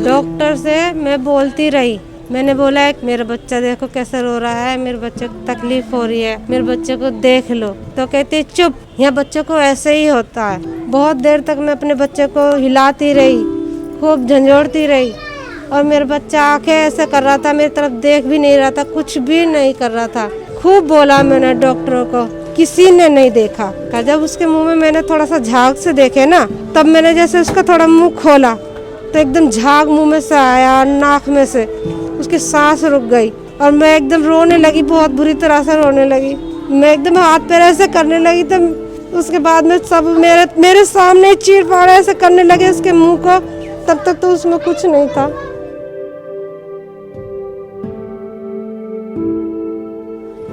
Doctor से मैं बोलती रही, मैंने बोला है मेरा बच्चा देखो कैसे रो रहा है, मेरे बच्चे को तकलीफ हो रही है, मेरे बच्चे को देख लो। तो कहती चुप, यहाँ बच्चों को ऐसे ही होता है। बहुत देर तक मैं अपने बच्चे को हिलाती रही, खूब झंझोड़ती रही, और मेरा बच्चा आंखें ऐसे कर रहा था, मेरी तरफ देख भी नहीं रहा था, कुछ भी नहीं कर रहा था। खूब बोला मैंने डॉक्टरों को, किसी ने नहीं देखा। जब उसके मुंह में मैंने थोड़ा सा झाग से देखे ना, तब मैंने जैसे उसका थोड़ा मुंह खोला तो एकदम झाग मुंह में से आया, नाक में से उसकी सांस रुक गई और मैं एकदम रोने लगी, बहुत बुरी तरह से रोने लगी। मैं एकदम हाथ पैर ऐसे करने लगी, तो उसके बाद में सब मेरे सामने चीर फाड़ ऐसे करने लगे उसके मुंह को। तब तक तो उसमें कुछ नहीं था।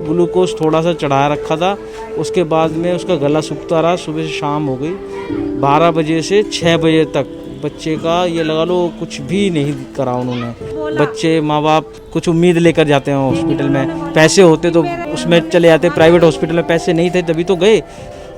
ग्लूकोज थोड़ा सा चढ़ा रखा था, उसके बाद में उसका गला सूखता रहा। सुबह से शाम हो गई, 12 बजे से 6 बजे तक बच्चे का ये लगा लो कुछ भी नहीं करा उन्होंने। बच्चे माँ बाप कुछ उम्मीद लेकर जाते हैं हॉस्पिटल में, पैसे होते तो उसमें चले जाते, प्राइवेट हॉस्पिटल में पैसे नहीं थे तभी तो गए।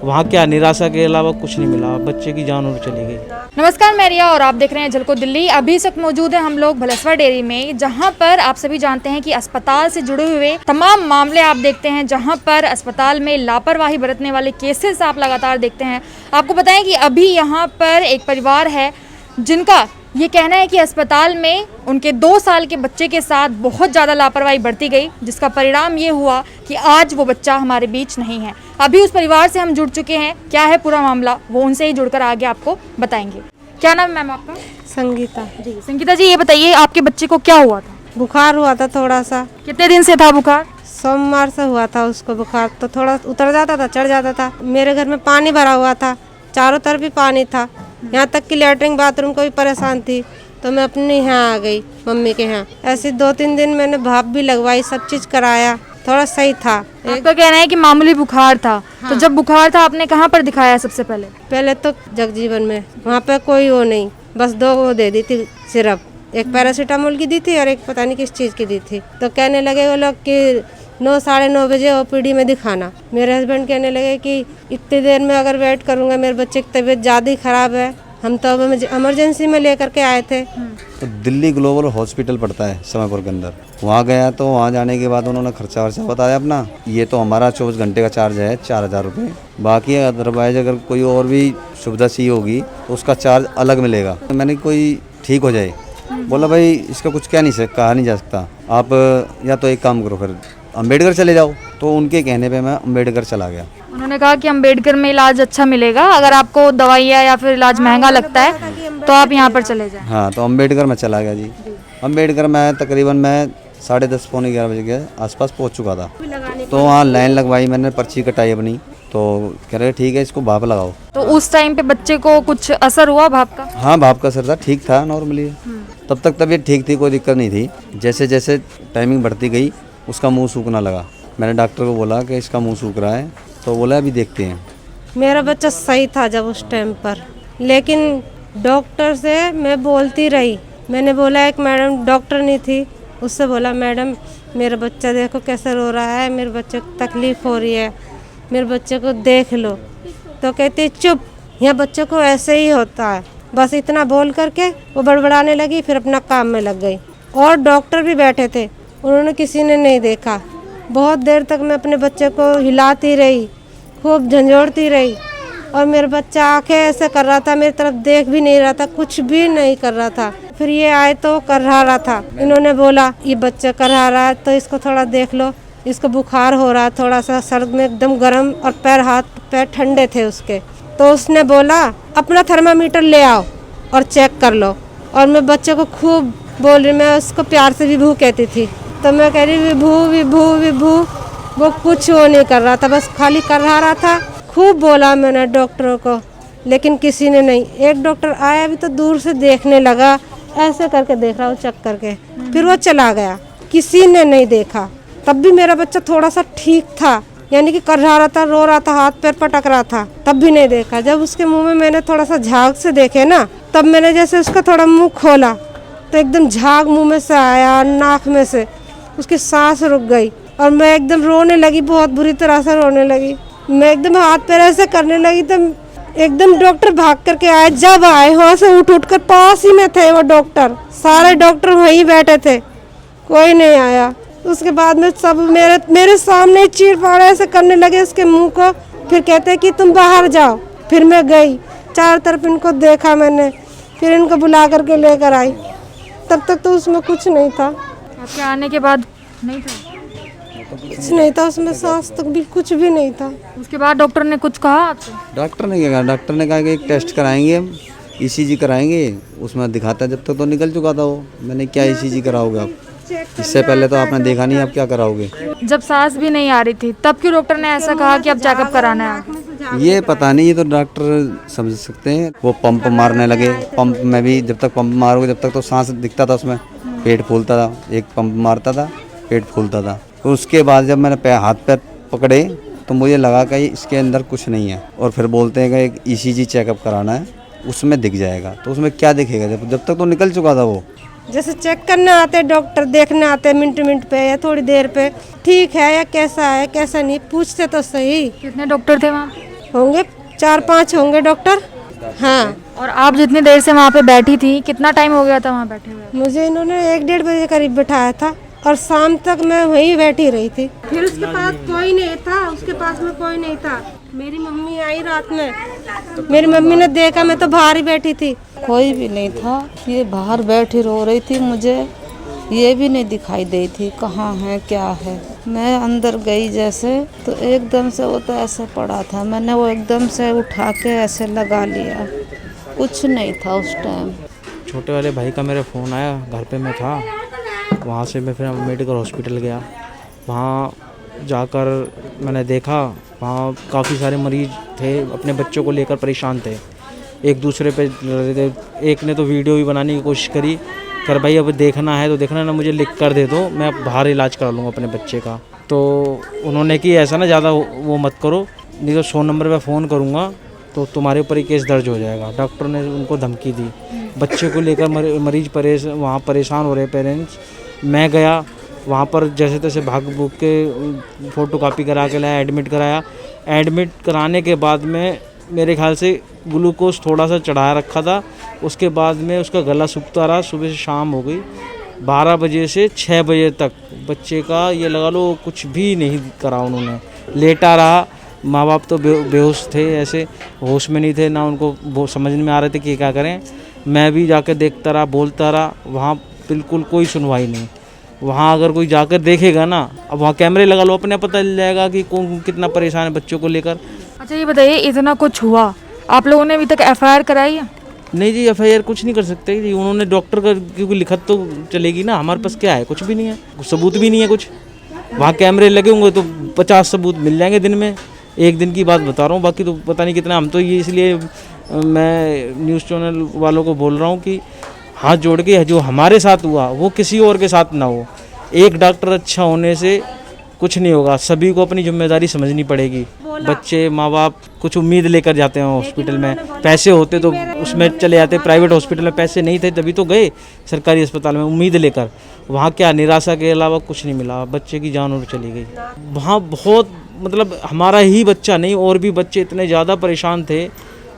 वहाँ क्या निराशा के अलावा कुछ नहीं मिला, बच्चे की जान और चली गई। नमस्कार, मैं रिया और आप देख रहे हैं झलको दिल्ली। अभी तक मौजूद है हम लोग भलेसवर डेयरी में, जहां पर आप सभी जानते हैं कि अस्पताल से जुड़े हुए तमाम मामले आप देखते हैं, जहां पर अस्पताल में लापरवाही बरतने वाले केसेस आप लगातार देखते हैं। आपको बताएं कि अभी यहां पर एक परिवार है जिनका ये कहना है कि अस्पताल में उनके 2 साल के बच्चे के साथ बहुत ज़्यादा लापरवाही बरती गई, जिसका परिणाम ये हुआ कि आज वो बच्चा हमारे बीच नहीं है। अभी उस परिवार से हम जुड़ चुके हैं, क्या है पूरा मामला वो उनसे ही जुड़कर आगे आपको बताएंगे। क्या नाम है मैम आपका? संगीता जी संगीता जी, ये बताइए आपके बच्चे को क्या हुआ था? बुखार हुआ था थोड़ा सा। कितने दिन से था बुखार? सोमवार से हुआ था उसको बुखार, तो थोड़ा उतर जाता था, चढ़ जाता था। मेरे घर में पानी भरा हुआ था, चारों तरफ भी पानी था, यहाँ तक कि लैट्रिन बाथरूम को भी परेशान थी। तो मैं अपने यहाँ आ गई, मम्मी के यहाँ। ऐसे 2-3 दिन मैंने भाप भी लगवाई, सब चीज कराया, थोड़ा सही था। आपका कहना है कि मामूली बुखार था। हाँ। तो जब बुखार था आपने कहाँ पर दिखाया सबसे पहले? पहले तो जगजीवन में, वहाँ पे कोई वो नहीं, बस 2 वो दे दी थी सिरप, एक पैरासीटामोल की दी थी और एक पता नहीं किस चीज की दी थी। तो कहने लगे वो लोग कि 9-9:30 बजे ओपीडी में दिखाना। मेरे हस्बैंड कहने लगे कि इतनी देर में अगर वेट करूंगा, मेरे बच्चे की तबीयत ज़्यादा ही खराब है। हम तो अब इमरजेंसी में लेकर के आए थे। तो दिल्ली ग्लोबल हॉस्पिटल पड़ता है समयपुर के अंदर, वहाँ गया तो वहाँ जाने के बाद उन्होंने खर्चा वर्चा बताया अपना। ये तो हमारा 24 घंटे का चार्ज है 4000 रुपये। बाकी अदरवाइज अगर कोई और भी सुविधा चाहिए होगी तो उसका चार्ज अलग मिलेगा। तो मैंने कोई ठीक हो जाए, बोला भाई इसका कुछ कहा नहीं जा सकता, आप या तो एक काम करो फिर अम्बेडकर चले जाओ। तो उनके कहने पे मैं अम्बेडकर चला गया। उन्होंने कहा कि अम्बेडकर में इलाज अच्छा मिलेगा, अगर आपको दवाइयाँ या फिर इलाज महंगा लगता है तो आप यहाँ पर चले जाएं। हाँ, तो अम्बेडकर में चला गया जी। अम्बेडकर में तकरीबन मैं 10:30 पौने 11 बजे के आसपास पहुँच चुका था। तो वहाँ लाइन लगवाई, मैंने पर्ची कटाई अपनी, तो कह रहे ठीक है इसको भाप लगाओ। तो उस टाइम पे बच्चे को कुछ असर हुआ भाप का? हाँ, भाप का असर था, ठीक था नॉर्मली। तब तक तबीयत ठीक थी, कोई दिक्कत नहीं थी। जैसे जैसे टाइमिंग बढ़ती गई उसका मुंह सूखना लगा। मैंने डॉक्टर को बोला कि इसका मुंह सूख रहा है, तो बोला अभी देखते हैं। मेरा बच्चा सही था जब उस टाइम पर, लेकिन डॉक्टर से मैं बोलती रही। मैंने बोला, एक मैडम डॉक्टर नहीं थी, उससे बोला मैडम मेरा बच्चा देखो कैसे रो रहा है, मेरे बच्चे को तकलीफ़ हो रही है, मेरे बच्चे को देख लो। तो कहती चुप, यहाँ बच्चों को ऐसे ही होता है। बस इतना बोल करके वो बड़बड़ाने लगी, फिर अपना काम में लग गई। और डॉक्टर भी बैठे थे, उन्होंने किसी ने नहीं देखा। बहुत देर तक मैं अपने बच्चे को हिलाती रही, खूब झंझोड़ती रही, और मेरा बच्चा आंखें ऐसे कर रहा था, मेरी तरफ देख भी नहीं रहा था, कुछ भी नहीं कर रहा था। फिर ये आए तो करहा रहा था। इन्होंने बोला ये बच्चा करहा रहा है तो इसको थोड़ा देख लो, इसको बुखार हो रहा है, थोड़ा सा सर में एकदम गर्म और हाथ पैर ठंडे थे उसके। तो उसने बोला अपना थर्मामीटर ले आओ और चेक कर लो। और मैं बच्चे को खूब बोल रही, मैं उसको प्यार से विभू कहती थी, तो मैं कह रही विभू विभू विभू, वो कुछ वो नहीं कर रहा था, बस खाली करहा रहा था। खूब बोला मैंने डॉक्टरों को, लेकिन किसी ने नहीं। एक डॉक्टर आया भी तो दूर से देखने लगा, ऐसे करके देख रहा हूँ चेक करके, फिर वो चला गया, किसी ने नहीं देखा। तब भी मेरा बच्चा थोड़ा सा ठीक था, यानी कि करहा रहा था, रो रहा था, हाथ पैर पटक रहा था, तब भी नहीं देखा। जब उसके मुंह में मैंने थोड़ा सा झाग से देखे ना, तब मैंने जैसे उसका थोड़ा मुंह खोला तो एकदम झाग मुंह में से आया, नाक में से उसकी सांस रुक गई और मैं एकदम रोने लगी, बहुत बुरी तरह से रोने लगी। मैं एकदम हाथ पैर ऐसे करने लगी, तो एकदम डॉक्टर भाग करके आए, जब आए वहाँ से उठ कर पास ही में थे वो डॉक्टर, सारे डॉक्टर वहीं बैठे थे, कोई नहीं आया। उसके बाद में सब मेरे सामने चीर फाड़ ऐसे करने लगे उसके मुंह को, फिर कहते कि तुम बाहर जाओ। फिर मैं गई, चारों तरफ इनको देखा मैंने, फिर इनको बुला करके लेकर आई। तब तक तो उसमें कुछ नहीं था। आपके आने के बाद नहीं था? कुछ नहीं था उसमें, सांस तक भी कुछ भी नहीं था। उसके बाद डॉक्टर ने कुछ कहा आपसे? डॉक्टर ने क्या कहा? डॉक्टर ने कहा कि एक टेस्ट कराएंगे हम, ईसीजी कराएंगे, उसमें दिखाता है। जब तक तो निकल चुका था वो। मैंने क्या ईसीजी कराओगे आप? इससे पहले तो आपने देखा नहीं, आप क्या कराओगे? जब सांस भी नहीं आ रही थी तब क्यों डॉक्टर ने ऐसा कहा कि अब चेकअप कराना है? ये पता नहीं, ये तो डॉक्टर समझ सकते हैं। वो पंप मारने लगे, पंप में भी जब तक पंप मारोगे जब तक तो सांस दिखता था, उसमें पेट फूलता था। एक पंप मारता था, पेट फूलता था। तो उसके बाद जब मैंने हाथ पैर पकड़े तो मुझे लगा कि इसके अंदर कुछ नहीं है, और फिर बोलते हैं कि एक ईसीजी चेकअप कराना है, उसमें दिख जाएगा। तो उसमें क्या दिखेगा? जब तक तो निकल चुका था वो। जैसे चेक करने आते डॉक्टर, देखने आते मिनट पे या थोड़ी देर पे, ठीक है या कैसा है कैसा नहीं, पूछते तो सही। कितने डॉक्टर थे वहाँ? होंगे 4-5 होंगे डॉक्टर। हाँ, और आप जितनी देर से वहाँ पे बैठी थी, कितना टाइम हो गया था वहाँ बैठे हुए? मुझे इन्होंने 1-1.5 बजे करीब बिठाया था और शाम तक मैं वहीं बैठी रही थी। फिर उसके पास कोई नहीं था, उसके पास में कोई नहीं था। मेरी मम्मी आई रात में, मेरी मम्मी ने देखा, मैं तो बाहर ही बैठी थी। कोई भी नहीं था, ये बाहर बैठी रो रही थी, मुझे ये भी नहीं दिखाई दी थी कहाँ है क्या है। मैं अंदर गई जैसे तो एकदम से वो तो ऐसे पड़ा था, मैंने वो एकदम से उठा के ऐसे लगा लिया, कुछ नहीं था उस टाइम। छोटे वाले भाई का मेरा फ़ोन आया, घर पे मैं था। वहाँ से मैं फिर मेडिकल हॉस्पिटल गया। वहाँ जाकर मैंने देखा, वहाँ काफ़ी सारे मरीज थे, अपने बच्चों को लेकर परेशान थे, एक दूसरे पे लड़ रहे थे। एक ने तो वीडियो भी बनाने की कोशिश करी, कर भाई अब देखना है तो देखना, ना मुझे लिख कर दे दो, मैं बाहर इलाज करा लूँगा अपने बच्चे का। तो उन्होंने कि ऐसा ना ज़्यादा वो मत करो, नहीं तो 100 नंबर पे फ़ोन करूँगा तो तुम्हारे ऊपर ही केस दर्ज हो जाएगा। डॉक्टर ने उनको धमकी दी। बच्चे को लेकर मरीज वहाँ परेशान हो रहे पेरेंट्स। मैं गया वहाँ पर, जैसे तैसे भाग भूग के फ़ोटो कापी करा के लाया, एडमिट कराया। एडमिट कराने के बाद में मेरे ख्याल से ग्लूकोज थोड़ा सा चढ़ाया रखा था। उसके बाद में उसका गला सूखता रहा, सुबह से शाम हो गई। 12 बजे से 6 बजे तक बच्चे का ये लगा लो कुछ भी नहीं करा उन्होंने, लेटा रहा। माँ बाप तो बेहोश थे, ऐसे होश में नहीं थे, ना उनको समझ में आ रहे थे कि क्या करें। मैं भी जाकर देखता रहा, बोलता रहा, वहाँ बिल्कुल कोई सुनवाई नहीं। वहाँ अगर कोई जाकर देखेगा ना, अब वहाँ कैमरे लगा लो, अपने पता चल जाएगा कि कौन कितना परेशान है बच्चों को लेकर। अच्छा ये बताइए, इतना कुछ हुआ, आप लोगों ने अभी तक FIR कराई है? नहीं जी, FIR कुछ नहीं कर सकते जी। उन्होंने डॉक्टर का क्योंकि लिखत तो चलेगी ना, हमारे पास क्या है? कुछ भी नहीं है, सबूत भी नहीं है कुछ। वहाँ कैमरे लगे होंगे तो 50 सबूत मिल जाएंगे दिन में। एक दिन की बात बता रहा हूँ, बाकी तो पता नहीं कितना। हम तो ये इसलिए मैं न्यूज़ चैनल वालों को बोल रहा हूँ कि हाथ जोड़ के जो हमारे साथ हुआ वो किसी और के साथ ना हो। एक डॉक्टर अच्छा होने से कुछ नहीं होगा, सभी को अपनी जिम्मेदारी समझनी पड़ेगी। बच्चे माँ बाप कुछ उम्मीद लेकर जाते हैं हॉस्पिटल में, पैसे होते तो उसमें चले जाते। प्राइवेट हॉस्पिटल में पैसे नहीं थे तभी तो गए सरकारी अस्पताल में उम्मीद लेकर। वहाँ क्या, निराशा के अलावा कुछ नहीं मिला, बच्चे की जान और चली गई। वहाँ बहुत मतलब हमारा ही बच्चा नहीं, और भी बच्चे इतने ज़्यादा परेशान थे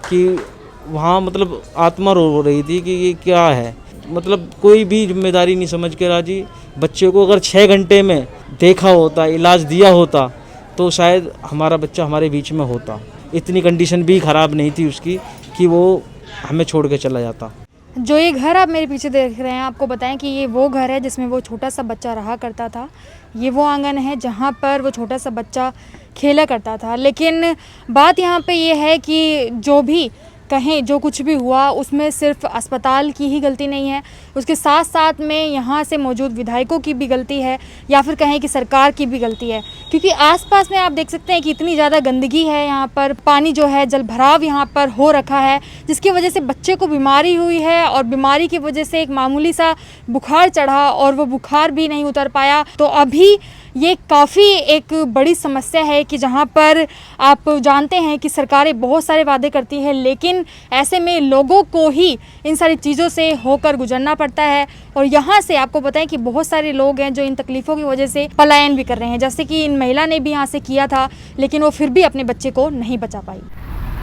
कि वहाँ मतलब आत्मा रो रही थी कि ये क्या है। मतलब कोई भी जिम्मेदारी नहीं समझ के राजी। बच्चे को अगर 6 घंटे में देखा होता, इलाज दिया होता तो शायद हमारा बच्चा हमारे बीच में होता। इतनी कंडीशन भी ख़राब नहीं थी उसकी कि वो हमें छोड़ के चला जाता। जो ये घर आप मेरे पीछे देख रहे हैं, आपको बताएं कि ये वो घर है जिसमें वो छोटा सा बच्चा रहा करता था। ये वो आंगन है जहाँ पर वो छोटा सा बच्चा खेला करता था। लेकिन बात यहाँ पे ये है कि जो भी कहें, जो कुछ भी हुआ उसमें सिर्फ अस्पताल की ही गलती नहीं है, उसके साथ साथ में यहाँ से मौजूद विधायकों की भी गलती है, या फिर कहें कि सरकार की भी गलती है। क्योंकि आसपास में आप देख सकते हैं कि इतनी ज़्यादा गंदगी है, यहाँ पर पानी जो है जल भराव यहाँ पर हो रखा है, जिसकी वजह से बच्चे को बीमारी हुई है, और बीमारी की वजह से एक मामूली सा बुखार चढ़ा और वो बुखार भी नहीं उतर पाया। तो अभी ये काफ़ी एक बड़ी समस्या है कि जहाँ पर आप जानते हैं कि सरकारें बहुत सारे वादे करती हैं, लेकिन ऐसे में लोगों को ही इन सारी चीज़ों से होकर गुजरना पड़ता है। और यहाँ से आपको बताएं कि बहुत सारे लोग हैं जो इन तकलीफ़ों की वजह से पलायन भी कर रहे हैं, जैसे कि इन महिला ने भी यहाँ से किया था, लेकिन वो फिर भी अपने बच्चे को नहीं बचा पाई।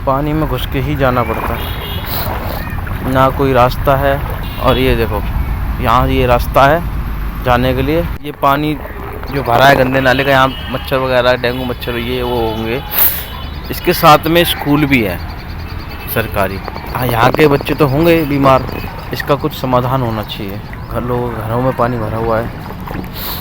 पानी में घुस के ही जाना पड़ता है, ना कोई रास्ता है। और ये देखो यहाँ ये रास्ता है जाने के लिए। ये पानी जो भरा है गंदे नाले का, यहाँ मच्छर वगैरह डेंगू मच्छर ये वो होंगे। इसके साथ में स्कूल भी है सरकारी। यहाँ के बच्चे तो होंगे बीमार, इसका कुछ समाधान होना चाहिए। घरों में पानी भरा हुआ है।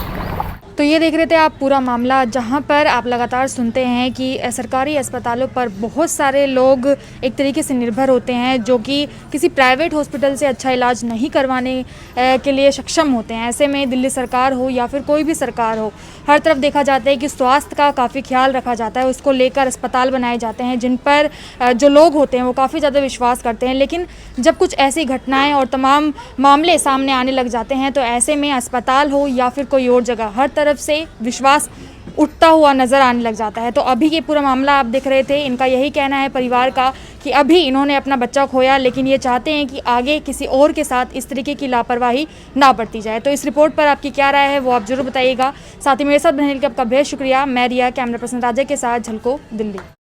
तो ये देख रहे थे आप पूरा मामला, जहाँ पर आप लगातार सुनते हैं कि सरकारी अस्पतालों पर बहुत सारे लोग एक तरीके से निर्भर होते हैं, जो कि किसी प्राइवेट हॉस्पिटल से अच्छा इलाज नहीं करवाने के लिए सक्षम होते हैं। ऐसे में दिल्ली सरकार हो या फिर कोई भी सरकार हो, हर तरफ देखा जाता है कि स्वास्थ्य का काफ़ी ख्याल रखा जाता है। उसको लेकर अस्पताल बनाए जाते हैं जिन पर जो लोग होते हैं वो काफ़ी ज़्यादा विश्वास करते हैं। लेकिन जब कुछ ऐसी घटनाएँ और तमाम मामले सामने आने लग जाते हैं तो ऐसे में अस्पताल हो या फिर कोई और जगह, हर तरफ से विश्वास उठता हुआ नजर आने लग जाता है। तो अभी ये पूरा मामला आप देख रहे थे, इनका यही कहना है परिवार का कि अभी इन्होंने अपना बच्चा खोया, लेकिन ये चाहते हैं कि आगे किसी और के साथ इस तरीके की लापरवाही ना बरती जाए। तो इस रिपोर्ट पर आपकी क्या राय है वो आप जरूर बताइएगा। साथ ही मेरे साथ बहन का आपका बेहद शुक्रिया। मैं रिया, कैमरा पर्सन राजा के साथ, झलको दिल्ली।